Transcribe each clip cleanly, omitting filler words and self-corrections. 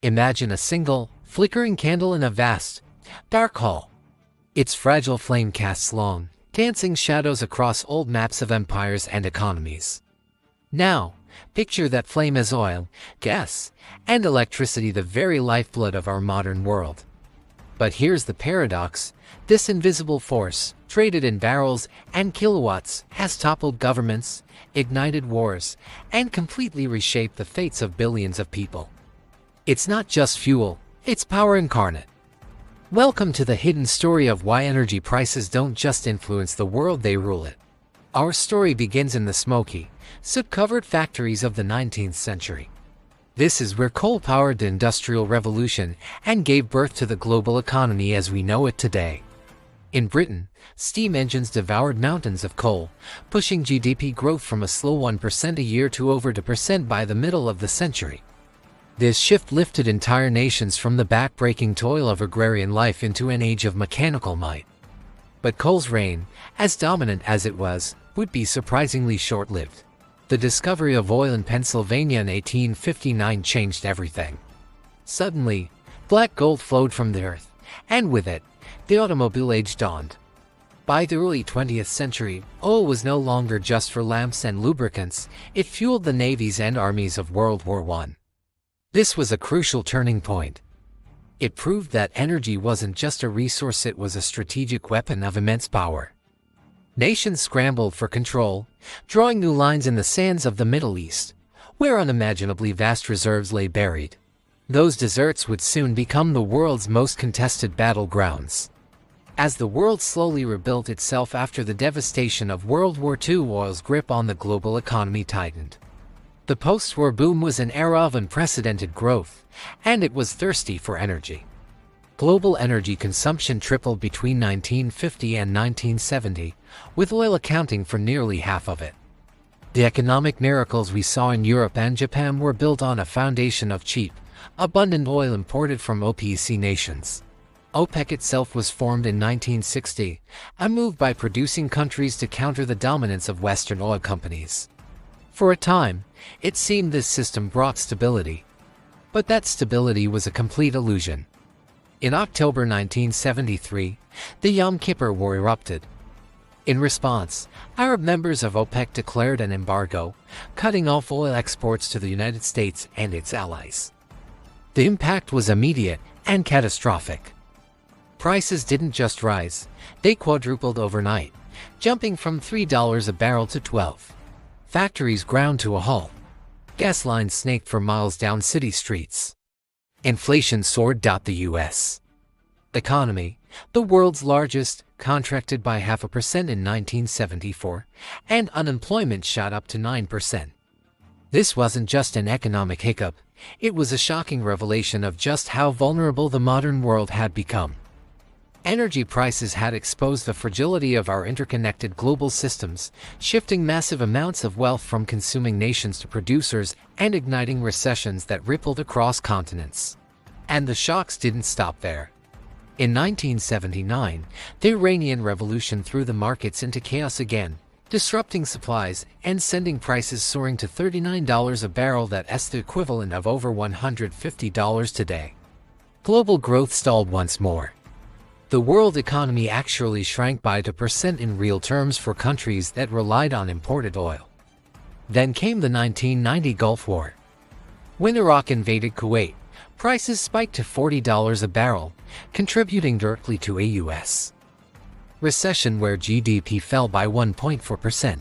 Imagine a single, flickering candle in a vast, dark hall. Its fragile flame casts long, dancing shadows across old maps of empires and economies. Now, picture that flame as oil, gas, and electricity, the very lifeblood of our modern world. But here's the paradox: this invisible force, traded in barrels and kilowatts, has toppled governments, ignited wars, and completely reshaped the fates of billions of people. It's not just fuel, it's power incarnate. Welcome to the hidden story of why energy prices don't just influence the world, they rule it. Our story begins in the smoky, soot-covered factories of the 19th century. This is where coal powered the Industrial Revolution and gave birth to the global economy as we know it today. In Britain, steam engines devoured mountains of coal, pushing GDP growth from a slow 1% a year to over 2% by the middle of the century. This shift lifted entire nations from the back-breaking toil of agrarian life into an age of mechanical might. But coal's reign, as dominant as it was, would be surprisingly short-lived. The discovery of oil in Pennsylvania in 1859 changed everything. Suddenly, black gold flowed from the earth, and with it, the automobile age dawned. By the early 20th century, oil was no longer just for lamps and lubricants, it fueled the navies and armies of World War I. This was a crucial turning point. It proved that energy wasn't just a resource, it was a strategic weapon of immense power. Nations scrambled for control, drawing new lines in the sands of the Middle East, where unimaginably vast reserves lay buried. Those deserts would soon become the world's most contested battlegrounds. As the world slowly rebuilt itself after the devastation of World War II, oil's grip on the global economy tightened. The post-war boom was an era of unprecedented growth, and it was thirsty for energy. Global energy consumption tripled between 1950 and 1970, with oil accounting for nearly half of it. The economic miracles we saw in Europe and Japan were built on a foundation of cheap, abundant oil imported from OPEC nations. OPEC itself was formed in 1960, a move by producing countries to counter the dominance of Western oil companies. For a time, it seemed this system brought stability. But that stability was a complete illusion. In October 1973, the Yom Kippur War erupted. In response, Arab members of OPEC declared an embargo, cutting off oil exports to the United States and its allies. The impact was immediate and catastrophic. Prices didn't just rise, they quadrupled overnight, jumping from $3 a barrel to $12. Factories ground to a halt. Gas lines snaked for miles down city streets. Inflation soared. The U.S. economy, the world's largest, contracted by 0.5% in 1974, and unemployment shot up to 9%. This wasn't just an economic hiccup, it was a shocking revelation of just how vulnerable the modern world had become. Energy prices had exposed the fragility of our interconnected global systems, shifting massive amounts of wealth from consuming nations to producers and igniting recessions that rippled across continents. And the shocks didn't stop there. In 1979, the Iranian Revolution threw the markets into chaos again, disrupting supplies and sending prices soaring to $39 a barrel. That's the equivalent of over $150 today. Global growth stalled once more. The world economy actually shrank by 2% in real terms for countries that relied on imported oil. Then came the 1990 Gulf War. When Iraq invaded Kuwait, prices spiked to $40 a barrel, contributing directly to a U.S. recession where GDP fell by 1.4%.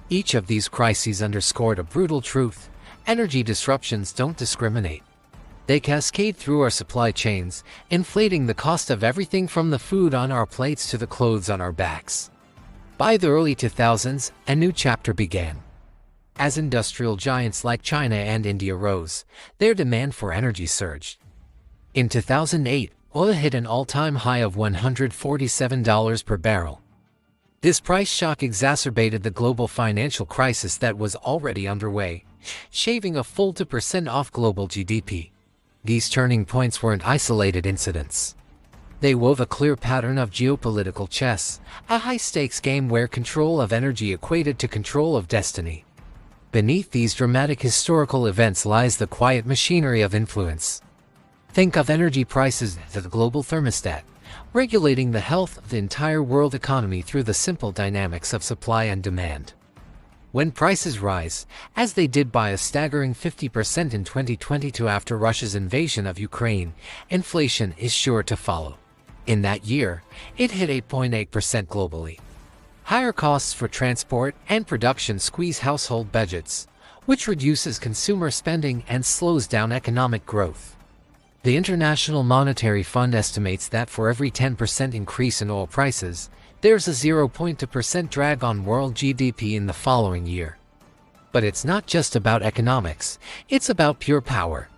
Each of these crises underscored a brutal truth: energy disruptions don't discriminate. They cascade through our supply chains, inflating the cost of everything from the food on our plates to the clothes on our backs. By the early 2000s, a new chapter began. As industrial giants like China and India rose, their demand for energy surged. In 2008, oil hit an all-time high of $147 per barrel. This price shock exacerbated the global financial crisis that was already underway, shaving a full 2% off global GDP. These turning points weren't isolated incidents. They wove a clear pattern of geopolitical chess, a high-stakes game where control of energy equated to control of destiny. Beneath these dramatic historical events lies the quiet machinery of influence. Think of energy prices as a global thermostat, regulating the health of the entire world economy through the simple dynamics of supply and demand. When prices rise, as they did by a staggering 50% in 2022 after Russia's invasion of Ukraine, inflation is sure to follow. In that year, it hit 8.8% globally. Higher costs for transport and production squeeze household budgets, which reduces consumer spending and slows down economic growth. The International Monetary Fund estimates that for every 10% increase in oil prices, there's a 0.2% drag on world GDP in the following year. But it's not just about economics, it's about pure power.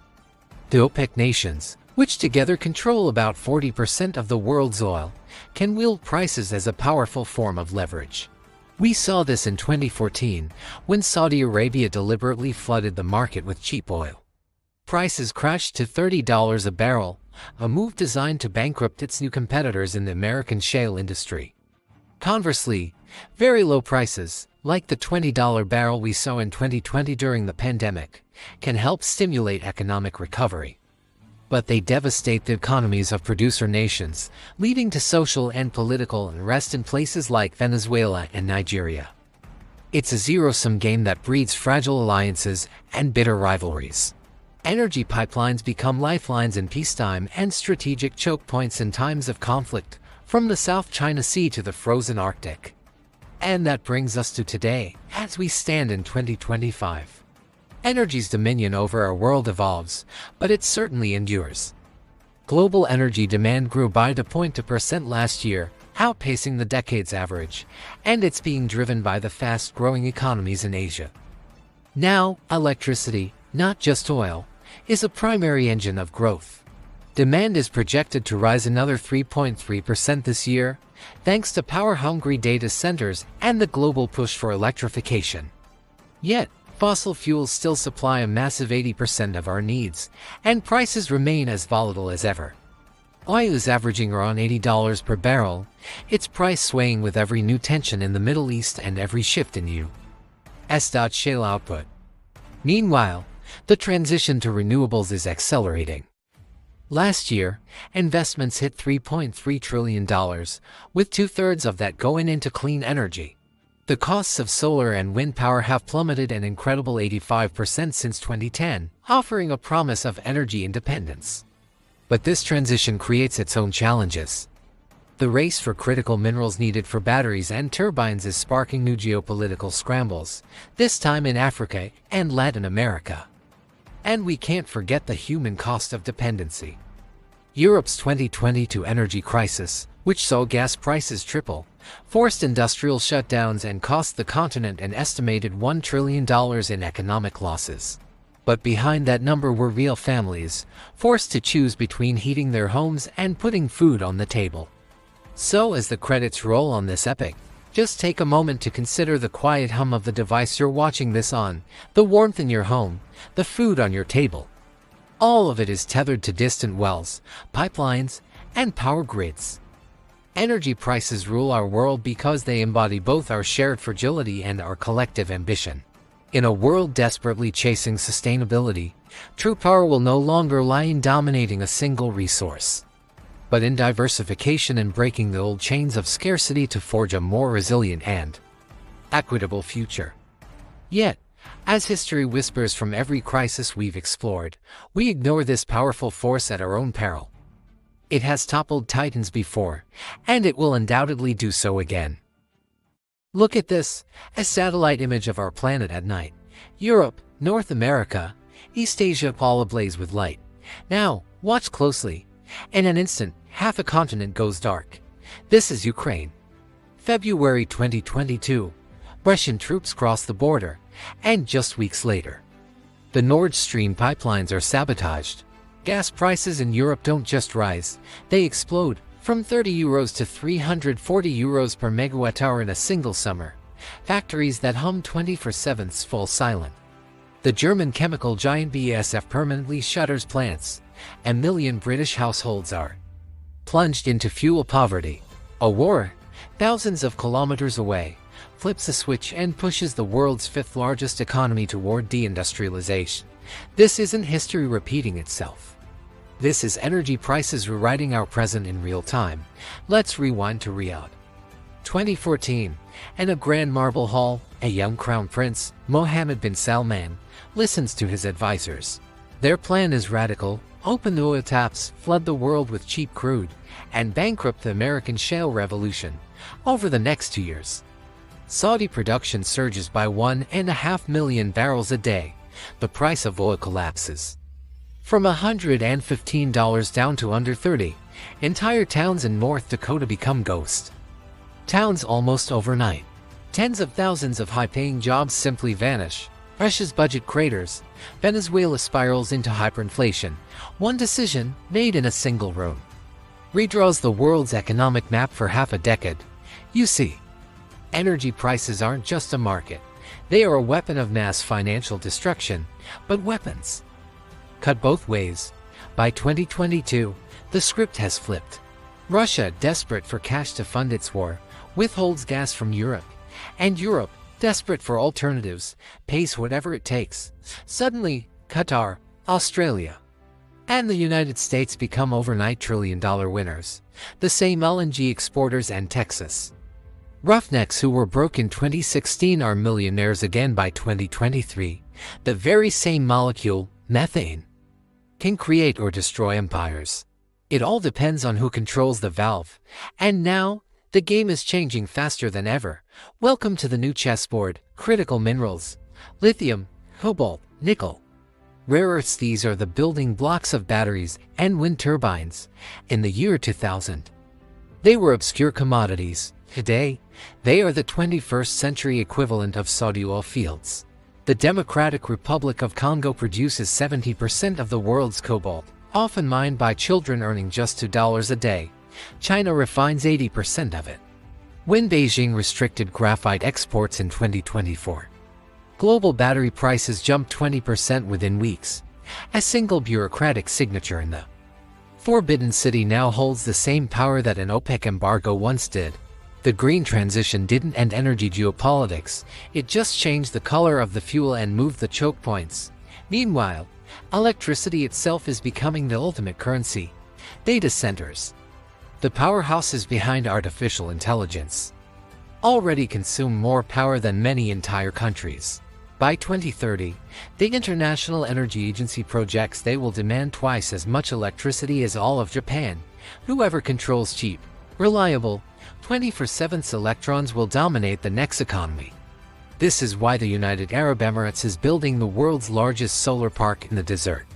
The OPEC nations, which together control about 40% of the world's oil, can wield prices as a powerful form of leverage. We saw this in 2014, when Saudi Arabia deliberately flooded the market with cheap oil. Prices crashed to $30 a barrel, a move designed to bankrupt its new competitors in the American shale industry. Conversely, very low prices, like the $20 barrel we saw in 2020 during the pandemic, can help stimulate economic recovery. But they devastate the economies of producer nations, leading to social and political unrest in places like Venezuela and Nigeria. It's a zero-sum game that breeds fragile alliances and bitter rivalries. Energy pipelines become lifelines in peacetime and strategic choke points in times of conflict, from the South China Sea to the frozen Arctic. And that brings us to today, as we stand in 2025. Energy's dominion over our world evolves, but it certainly endures. Global energy demand grew by 2.2% last year, outpacing the decade's average, and it's being driven by the fast-growing economies in Asia. Now, electricity, not just oil, is a primary engine of growth. Demand is projected to rise another 3.3% this year, thanks to power-hungry data centers and the global push for electrification. Yet, fossil fuels still supply a massive 80% of our needs, and prices remain as volatile as ever. Oil is averaging around $80 per barrel, its price swaying with every new tension in the Middle East and every shift in U.S. shale output. Meanwhile, the transition to renewables is accelerating. Last year, investments hit $3.3 trillion, with two-thirds of that going into clean energy. The costs of solar and wind power have plummeted an incredible 85% since 2010, offering a promise of energy independence. But this transition creates its own challenges. The race for critical minerals needed for batteries and turbines is sparking new geopolitical scrambles, this time in Africa and Latin America. And we can't forget the human cost of dependency. Europe's 2022 energy crisis, which saw gas prices triple, forced industrial shutdowns and cost the continent an estimated $1 trillion in economic losses. But behind that number were real families, forced to choose between heating their homes and putting food on the table. So as the credits roll on this epic, just take a moment to consider the quiet hum of the device you're watching this on, the warmth in your home, the food on your table. All of it is tethered to distant wells, pipelines, and power grids. Energy prices rule our world because they embody both our shared fragility and our collective ambition. In a world desperately chasing sustainability, true power will no longer lie in dominating a single resource, but in diversification and breaking the old chains of scarcity to forge a more resilient and equitable future. Yet, as history whispers from every crisis we've explored, we ignore this powerful force at our own peril. It has toppled titans before, and it will undoubtedly do so again. Look at this, a satellite image of our planet at night. Europe, North America, East Asia all ablaze with light. Now, watch closely. In an instant, half a continent goes dark. This is Ukraine. February 2022. Russian troops cross the border, and just weeks later, the Nord Stream pipelines are sabotaged. Gas prices in Europe don't just rise, they explode, from €30 to €340 per megawatt hour in a single summer. Factories that hum 24/7 fall silent. The German chemical giant BASF permanently shutters plants. A million British households are plunged into fuel poverty. A war, thousands of kilometers away, flips a switch and pushes the world's fifth largest economy toward deindustrialization. This isn't history repeating itself. This is energy prices rewriting our present in real time. Let's rewind to Riyadh. 2014, in a grand marble hall, a young crown prince, Mohammed bin Salman, listens to his advisors. Their plan is radical: open the oil taps, flood the world with cheap crude, and bankrupt the American shale revolution. Over the next 2 years, Saudi production surges by 1.5 million barrels a day. The price of oil collapses from $115 down to under $30. Entire towns in North Dakota become ghost towns almost overnight. Tens of thousands of high-paying jobs simply vanish. Russia's budget craters. Venezuela spirals into hyperinflation. One decision, made in a single room, redraws the world's economic map for half a decade. You see, energy prices aren't just a market. They are a weapon of mass financial destruction, but weapons cut both ways. By 2022, the script has flipped. Russia, desperate for cash to fund its war, withholds gas from Europe, and Europe, desperate for alternatives, pays whatever it takes. Suddenly, Qatar, Australia, and the United States become overnight trillion-dollar winners. The same LNG exporters and Texas roughnecks who were broke in 2016 are millionaires again by 2023. The very same molecule, methane, can create or destroy empires. It all depends on who controls the valve. And now, the game is changing faster than ever. Welcome to the new chessboard. Critical minerals: lithium, cobalt, nickel, rare earths. These are the building blocks of batteries and wind turbines. In the year 2000, they were obscure commodities. Today, they are the 21st century equivalent of Saudi oil fields. The Democratic Republic of Congo produces 70% of the world's cobalt, often mined by children earning just $2 a day. China refines 80% of it. When Beijing restricted graphite exports in 2024, global battery prices jumped 20% within weeks. A single bureaucratic signature in the Forbidden City now holds the same power that an OPEC embargo once did. The green transition didn't end energy geopolitics, it just changed the color of the fuel and moved the choke points. Meanwhile, electricity itself is becoming the ultimate currency. Data centers, the powerhouses behind artificial intelligence, already consume more power than many entire countries. By 2030, the International Energy Agency projects they will demand twice as much electricity as all of Japan. Whoever controls cheap, reliable, 24/7 electrons will dominate the next economy. This is why the United Arab Emirates is building the world's largest solar park in the desert,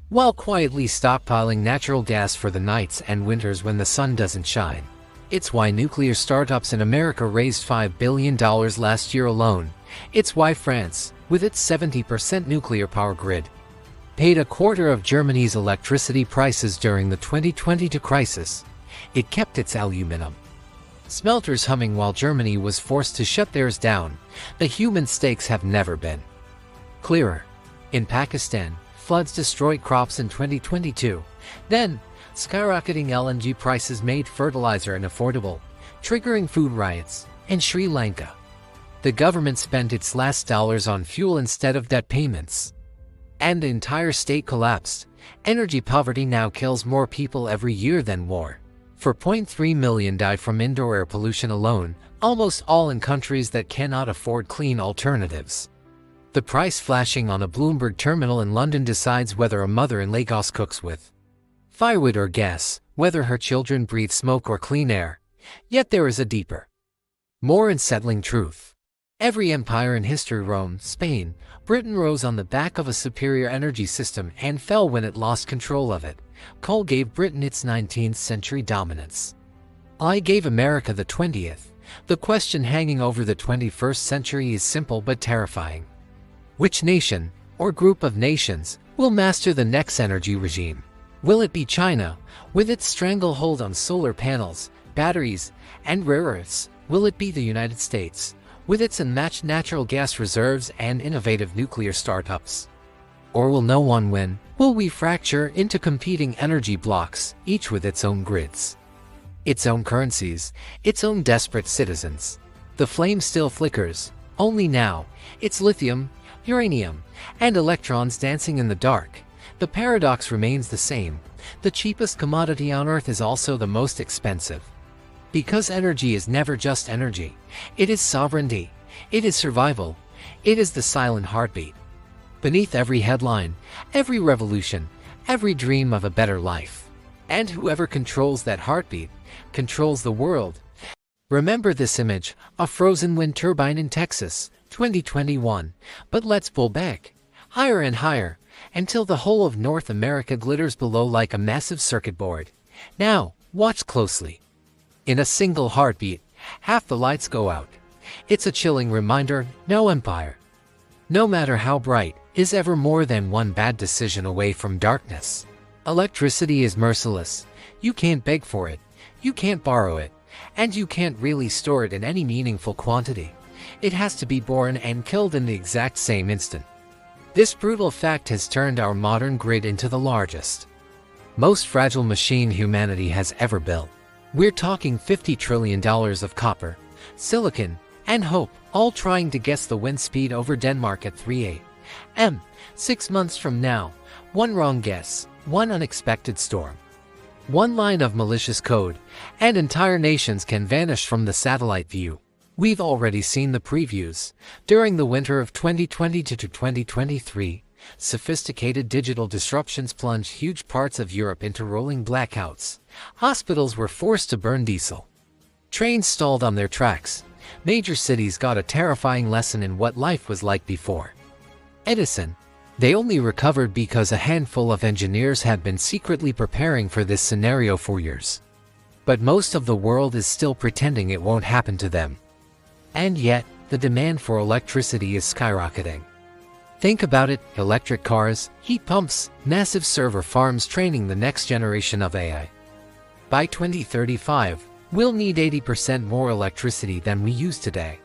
while quietly stockpiling natural gas for the nights and winters when the sun doesn't shine. It's why nuclear startups in America raised $5 billion last year alone. It's why France, with its 70% nuclear power grid, paid a quarter of Germany's electricity prices during the 2022 crisis. It kept its aluminum smelters humming while Germany was forced to shut theirs down. The human stakes have never been clearer. In Pakistan, floods destroyed crops in 2022. Then, skyrocketing LNG prices made fertilizer unaffordable, triggering food riots. In Sri Lanka, the government spent its last dollars on fuel instead of debt payments, and the entire state collapsed. Energy poverty now kills more people every year than war. 4.3 million die from indoor air pollution alone, almost all in countries that cannot afford clean alternatives. The price flashing on a Bloomberg terminal in London decides whether a mother in Lagos cooks with firewood or gas, whether her children breathe smoke or clean air. Yet there is a deeper, more unsettling truth. Every empire in history, Rome, Spain, Britain, rose on the back of a superior energy system and fell when it lost control of it. Coal gave Britain its 19th century dominance. I gave America the 20th. The question hanging over the 21st century is simple but terrifying. Which nation, or group of nations, will master the next energy regime? Will it be China, with its stranglehold on solar panels, batteries, and rare earths? Will it be the United States, with its unmatched natural gas reserves and innovative nuclear startups? Or will no one win? Will we fracture into competing energy blocks, each with its own grids, its own currencies, its own desperate citizens? The flame still flickers, only now it's lithium, uranium, and electrons dancing in the dark. The paradox remains the same. The cheapest commodity on Earth is also the most expensive. Because energy is never just energy. It is sovereignty. It is survival. It is the silent heartbeat. Beneath every headline, every revolution, every dream of a better life. And whoever controls that heartbeat, controls the world. Remember this image, a frozen wind turbine in Texas, 2021. But let's pull back, higher and higher, until the whole of North America glitters below like a massive circuit board. Now, watch closely. In a single heartbeat, half the lights go out. It's a chilling reminder, no empire, no matter how bright, is ever more than one bad decision away from darkness. Electricity is merciless. You can't beg for it, you can't borrow it, and you can't really store it in any meaningful quantity. It has to be born and killed in the exact same instant. This brutal fact has turned our modern grid into the largest, most fragile machine humanity has ever built. We're talking $50 trillion of copper, silicon, and hope, all trying to guess the wind speed over Denmark at 3 a.m. 6 months from now, one wrong guess, one unexpected storm, one line of malicious code, and entire nations can vanish from the satellite view. We've already seen the previews. During the winter of 2022 to 2023, sophisticated digital disruptions plunged huge parts of Europe into rolling blackouts. Hospitals were forced to burn diesel. Trains stalled on their tracks. Major cities got a terrifying lesson in what life was like before. Edison. They only recovered because a handful of engineers had been secretly preparing for this scenario for years. But most of the world is still pretending it won't happen to them. And yet, the demand for electricity is skyrocketing. Think about it, electric cars, heat pumps, massive server farms training the next generation of AI. By 2035, we'll need 80% more electricity than we use today.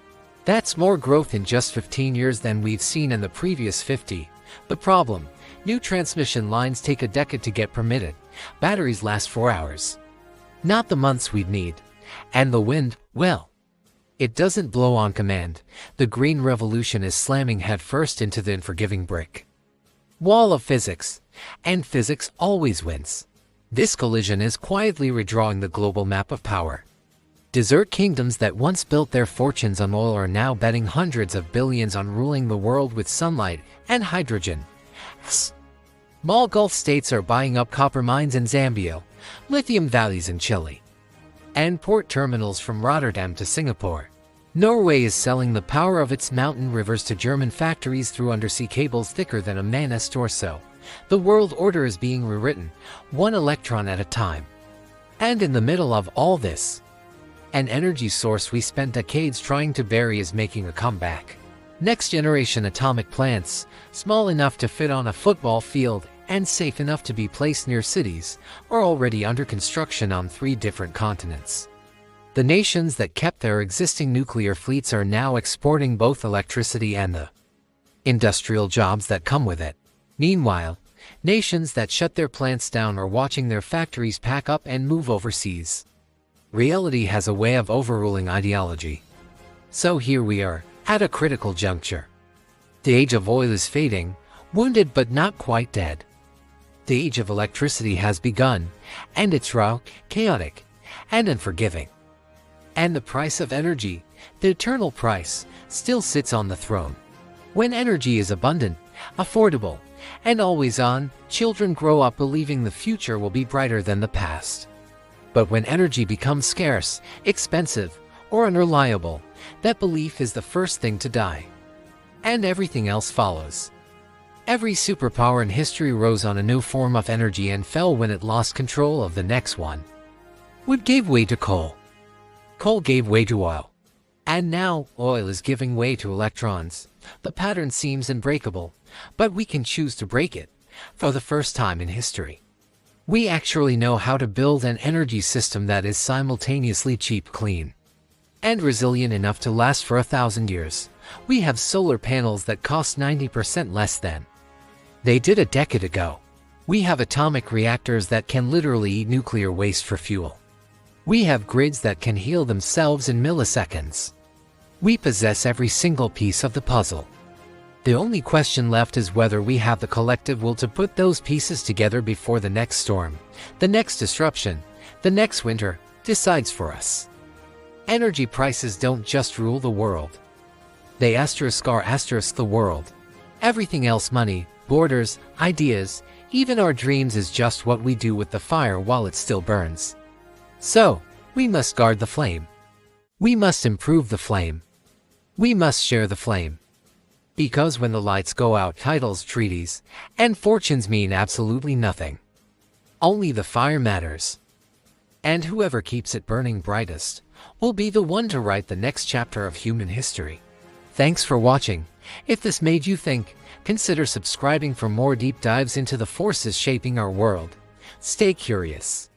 That's more growth in just 15 years than we've seen in the previous 50. The problem, new transmission lines take a decade to get permitted. Batteries last 4 hours. Not the months we'd need. And the wind, well, it doesn't blow on command. The green revolution is slamming headfirst into the unforgiving brick wall of physics. And physics always wins. This collision is quietly redrawing the global map of power. Desert kingdoms that once built their fortunes on oil are now betting hundreds of billions on ruling the world with sunlight and hydrogen. Small Gulf states are buying up copper mines in Zambia, lithium valleys in Chile, and port terminals from Rotterdam to Singapore. Norway is selling the power of its mountain rivers to German factories through undersea cables thicker than a man's torso. The world order is being rewritten, one electron at a time. And in the middle of all this, an energy source we spent decades trying to bury is making a comeback. Next-generation atomic plants, small enough to fit on a football field and safe enough to be placed near cities, are already under construction on 3 different continents. The nations that kept their existing nuclear fleets are now exporting both electricity and the industrial jobs that come with it. Meanwhile, nations that shut their plants down are watching their factories pack up and move overseas. Reality has a way of overruling ideology. So here we are, at a critical juncture. The age of oil is fading, wounded but not quite dead. The age of electricity has begun, and it's raw, chaotic, and unforgiving. And the price of energy, the eternal price, still sits on the throne. When energy is abundant, affordable, and always on, children grow up believing the future will be brighter than the past. But when energy becomes scarce, expensive, or unreliable, that belief is the first thing to die. And everything else follows. Every superpower in history rose on a new form of energy and fell when it lost control of the next one. Wood gave way to coal. Coal gave way to oil. And now, oil is giving way to electrons. The pattern seems unbreakable, but we can choose to break it, for the first time in history. We actually know how to build an energy system that is simultaneously cheap, clean, and resilient enough to last for 1,000 years. We have solar panels that cost 90% less than they did a decade ago. We have atomic reactors that can literally eat nuclear waste for fuel. We have grids that can heal themselves in milliseconds. We possess every single piece of the puzzle. The only question left is whether we have the collective will to put those pieces together before the next storm, the next disruption, the next winter decides for us. Energy prices don't just rule the world. They are the world. Everything else, money, borders, ideas, even our dreams, is just what we do with the fire while it still burns. So, we must guard the flame. We must improve the flame. We must share the flame. Because when the lights go out, titles, treaties, and fortunes mean absolutely nothing. Only the fire matters. And whoever keeps it burning brightest will be the one to write the next chapter of human history. Thanks for watching. If this made you think, consider subscribing for more deep dives into the forces shaping our world. Stay curious.